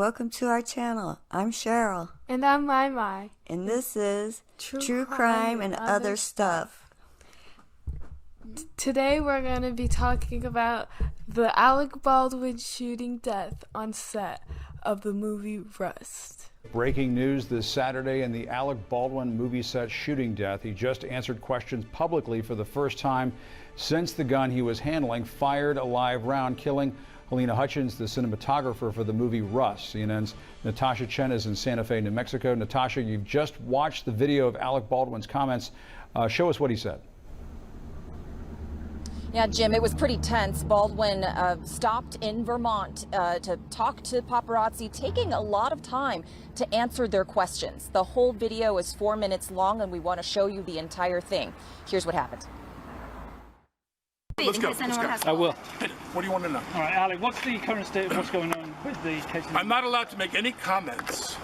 welcome to our channel. I'm Cheryl. And I'm Mai. And this is True Crime and Other Stuff. Today we're going to be talking about the Alec Baldwin shooting death on set of the movie Rust. Breaking news this Saturday in the Alec Baldwin movie set shooting death. He just answered questions publicly for the first time since the gun he was handling fired a live round, killing Helena Hutchins, the cinematographer for the movie Rust. CNN's Natasha Chen is in Santa Fe, New Mexico. Natasha, you've just watched the video of Alec Baldwin's comments. Show us what he said. Yeah, Jim, it was pretty tense. Baldwin stopped in Vermont to talk to paparazzi, taking a lot of time to answer their questions. The whole video is 4 minutes long, and we want to show you the entire thing. Here's what happened. Let's go. I will. What do you want to know? All right, Alec, what's the current state of what's going on with the case? I'm not allowed to make any comments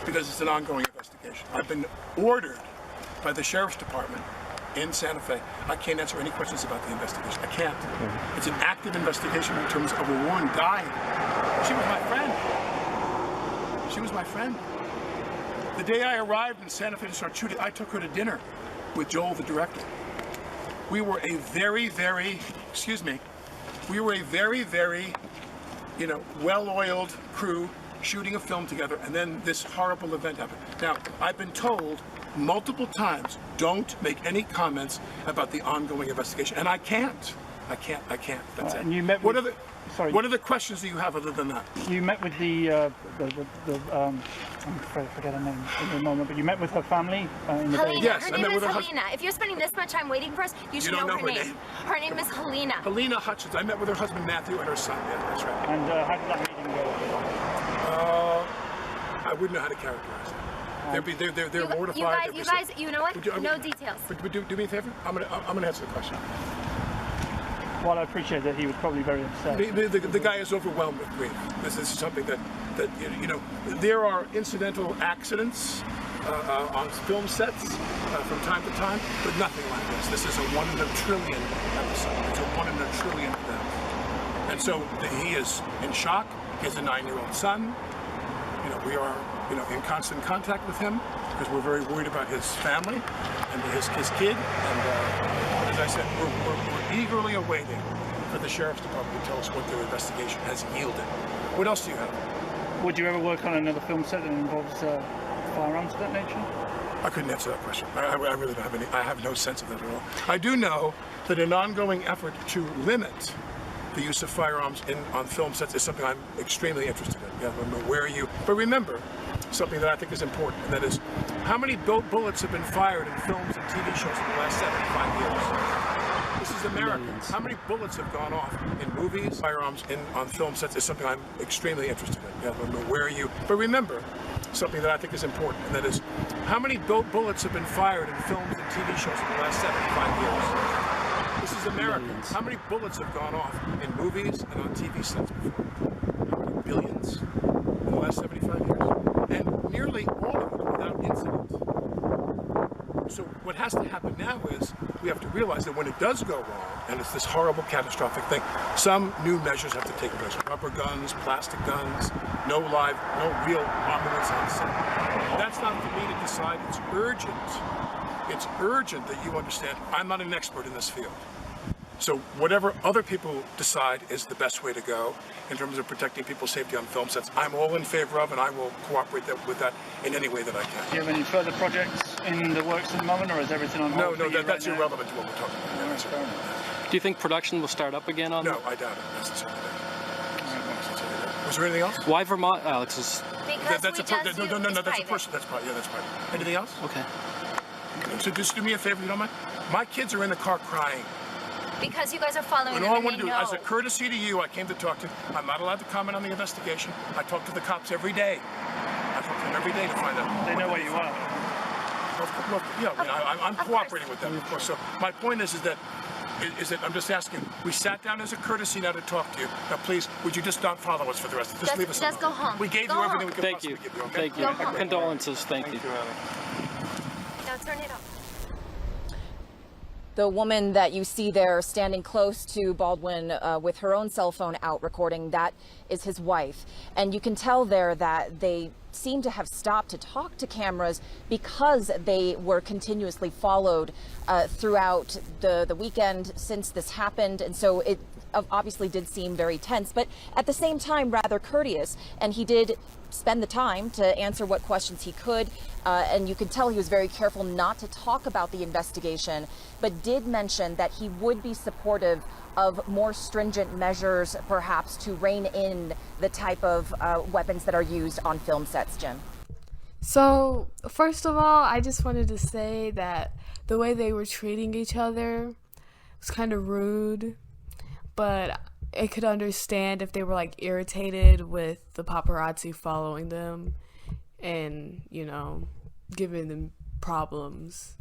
because it's an ongoing investigation. I've been ordered by the Sheriff's Department in Santa Fe. I can't answer any questions about the investigation. I can't. It's an active investigation in terms of a woman died. She was my friend. She was my friend. The day I arrived in Santa Fe to start shooting, I took her to dinner with Joel, the director. We were a very, very, well-oiled crew shooting a film together, and then this horrible event happened. Now, I've been told multiple times, don't make any comments about the ongoing investigation, and I can't. That's it. And you met with, what are the questions that you have other than that? You met with I'm afraid I forget her name in the moment, but you met with her family in the Helena. day. Yes, her name is Helena. If you're spending this much time waiting for us, you should know her name. Her name is Helena. Helena Hutchins. I met with her husband Matthew and her son. Yeah, that's right. And how did that meeting go? I wouldn't know how to characterize it. They're mortified. You guys, you know what? No details. But do me a favor. I'm gonna answer the question. Well, I appreciate that he was probably very upset. The guy is overwhelmed with grief. This is something that there are incidental accidents on film sets from time to time, but nothing like this. This is a 1 in a trillion episode. It's a 1 in a trillion event. And so he is in shock. He has a 9-year-old son. We are in constant contact with him because we're very worried about his family and his kid. And as I said, we're eagerly awaiting for the Sheriff's Department to tell us what their investigation has yielded. What else do you have? Would you ever work on another film set that involves firearms of that nature? I couldn't answer that question. I really don't have any. I have no sense of that at all. I do know that an ongoing effort to limit the use of firearms on film sets is something I'm extremely interested in. Yeah, where are you? But remember, something that I think is important, and that is, how many bullets have been fired in films and TV shows in the last 75 years? This is America. How many bullets have gone off in movies? Firearms on film sets is something I'm extremely interested in. Yeah, where are you? But remember, something that I think is important, and that is, how many bullets have been fired in films and TV shows in the last 75 years? This is America. How many bullets have gone off in movies and on TV sets before? How many billions in the last 75 years? And nearly all of it without incident. So what has to happen now is we have to realize that when it does go wrong, and it's this horrible catastrophic thing, some new measures have to take place. Rubber guns, plastic guns, no real armaments on set. That's not for me to decide. It's urgent. It's urgent that you understand I'm not an expert in this field. So whatever other people decide is the best way to go in terms of protecting people's safety on film sets, I'm all in favor of, and I will cooperate with that in any way that I can. Do you have any further projects in the works at the moment, or is everything on hold? No, that's irrelevant to what we're talking about. That's irrelevant. Do you think production will start up again on? No, I doubt it necessarily. Was there anything else? Why Vermont, Alex? Because that's a person. That's private. Yeah, that's private. Anything else? Okay. So just do me a favor, you don't mind? My kids are in the car crying. Because you guys are following And them, all I want and to they do, know. as a courtesy to you, I came to talk to. I'm not allowed to comment on the investigation. I talk to the cops every day. I talk to them every day to find out. They know where you are. Well, yeah, I'm cooperating with them, of course. So my point is that I'm just asking. We sat down as a courtesy now to talk to you. Now, please, would you just not follow us for the rest of this? Just leave us alone. Just go home. We gave you everything we could possibly give you. Okay? Thank you. Condolences. Thank you. Now turn it off. The woman that you see there standing close to Baldwin with her own cell phone out recording, that is his wife. And you can tell there that they seem to have stopped to talk to cameras because they were continuously followed throughout the weekend since this happened. And so it obviously did seem very tense, but at the same time rather courteous. And he did spend the time to answer what questions he could. And you could tell he was very careful not to talk about the investigation, but did mention that he would be supportive of more stringent measures, perhaps, to rein in the type of weapons that are used on film sets, Jim. So, first of all, I just wanted to say that the way they were treating each other was kind of rude, but I could understand if they were like irritated with the paparazzi following them and, you know, giving them problems.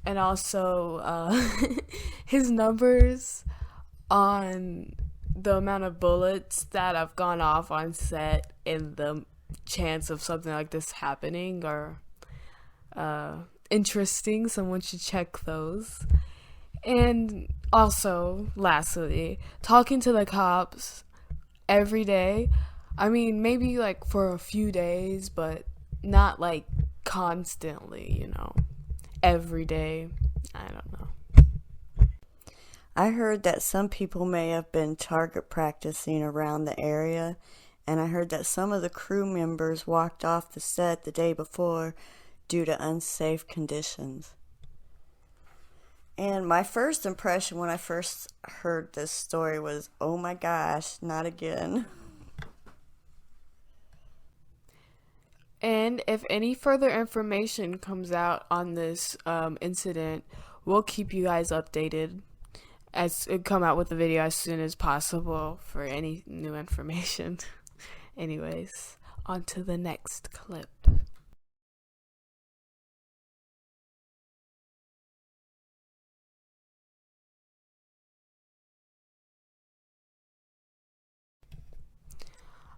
And also, his numbers on the amount of bullets that have gone off on set and the chance of something like this happening are interesting. Someone should check those. And also, lastly, talking to the cops every day. I mean, maybe like for a few days, but not like constantly, you know, every day. I don't know. I heard that some people may have been target practicing around the area, and I heard that some of the crew members walked off the set the day before due to unsafe conditions. And my first impression when I first heard this story was, oh my gosh, not again. And if any further information comes out on this incident, we'll keep you guys updated as come out with the video as soon as possible for any new information. Anyways, on to the next clip.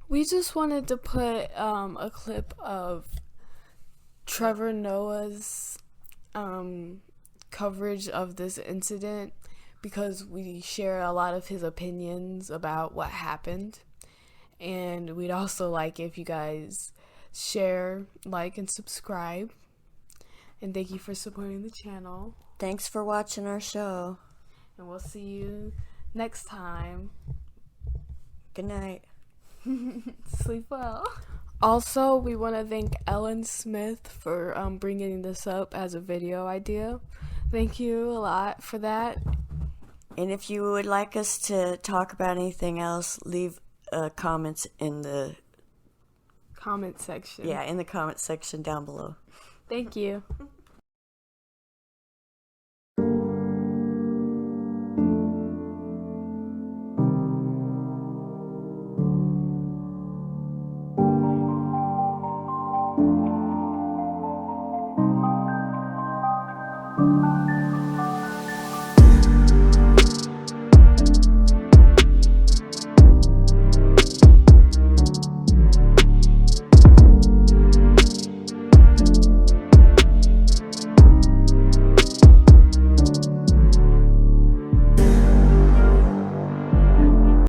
We just wanted to put a clip of Trevor Noah's coverage of this incident because we share a lot of his opinions about what happened. And we'd also like if you guys share, like, and subscribe. And thank you for supporting the channel. Thanks for watching our show. And we'll see you next time. Good night. Sleep well. Also, we want to thank Ellen Smith for bringing this up as a video idea. Thank you a lot for that. And if you would like us to talk about anything else, leave comments in the comment section. Yeah, in the comment section down below. Thank you.